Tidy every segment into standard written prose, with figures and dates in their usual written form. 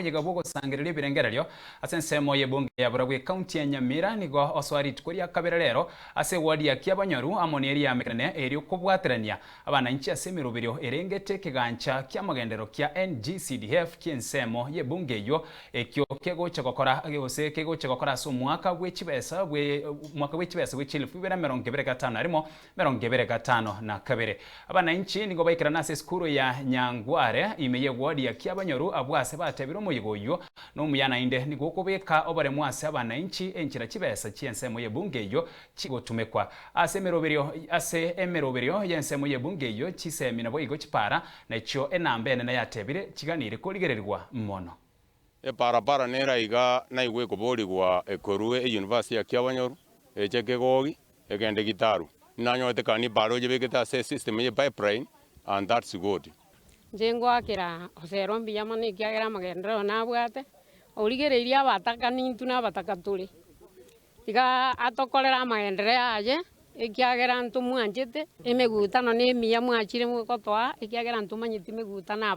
Yegabo gusangirira ibirengereryo ase nsemo yebunge ya Buragwe county ya Nyamira nigo oswarit kuria kabirerero ase wadi ya Kiabanyoru amonieri ya mekene eri okubwaterania abana inchi ase mirubirio erengete kigancha kia magendero kia NGCDF kiensemo yebunge yo ekyo kegocha gokora agose kegocha gokora so mwaka w'echibesa w'echilifu 2025 arimo 2025 na kabere abana inchi nigo baikirana ase skuru ya Nyangware imeye wadi ya Kiabanyoru abwase batebiro muyigoyo no muyana inde nigo kubeka obare mwase abana inchi enchira kibesa chiensemo yebunge yo chigotumekwa ase emeroberio yensemo yebunge yo chisemina boigo chipara na icho enambene na yatebire chiganire koligererwa mmono barabara nera iga na igwe kuborigwa ekorue university ya Kiabanyoru echekegogi egende gitaru nanyote kani baro jebeketa system ye pipeline and that's good. Njengwakira osero mbiyamani kiagera magendero nabwate origereria abataka nintu nabataka tuli iga atokolera magendero aje ikiagera ntu mwanjete emegutano ne miya mwachire mwokotwa ikiagera ntu manyiti megutana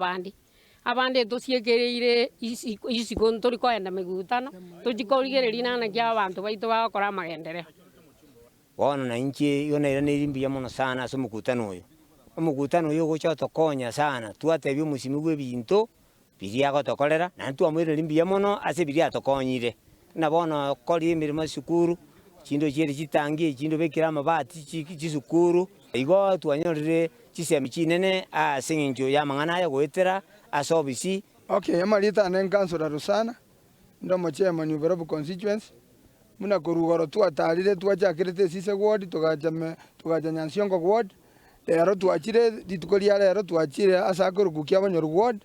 abandi tosiekereire isi kontori kwenda megutano tujikorigereria nana kya abantu baito bakora magendero wana na inchi yona ira nirimbiya muno sana ase mukutano uyu omugutano uyu gocha tokonya sana twatebye musimi gwe binto biria gotokorera na ntwamwire rimbiya muno ase biria tokonyire na bono kori emirimo sukuru chindo chiri chitangi chindo bekira amabati chisukuru igo twanyorire chisemi chinene ase nginjo ya mang'ana ya goetera ase obisi. Okay, amarita ne Councilor Rusana ndo chairman of Burabwe constituency muna korugoro twatarire twachakirite sise ward tugaja Nyansiongo ward rero twachire ditukoria rero twachire asakoruku Kiabanyoru ward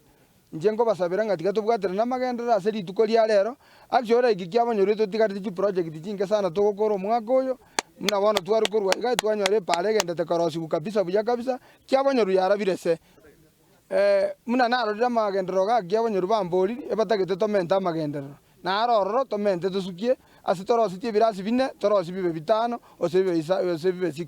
njengo basabira ngatika tubwatira namagendera ase ditukoria rero actually iki Kiabanyoru tutigarite project jinge sana tugokoro mwaka uyu muna bono twarukorwa iga twanyore pare gendete korosi kabisa buya kabisa Kiabanyoru yarabire se muna narorira magendero ga Kiabanyoru bambori ebatagete tomenta magendero narororo tomente tusukie ase torosi tie birasi bine torosi bibe bitano ose bibe 6.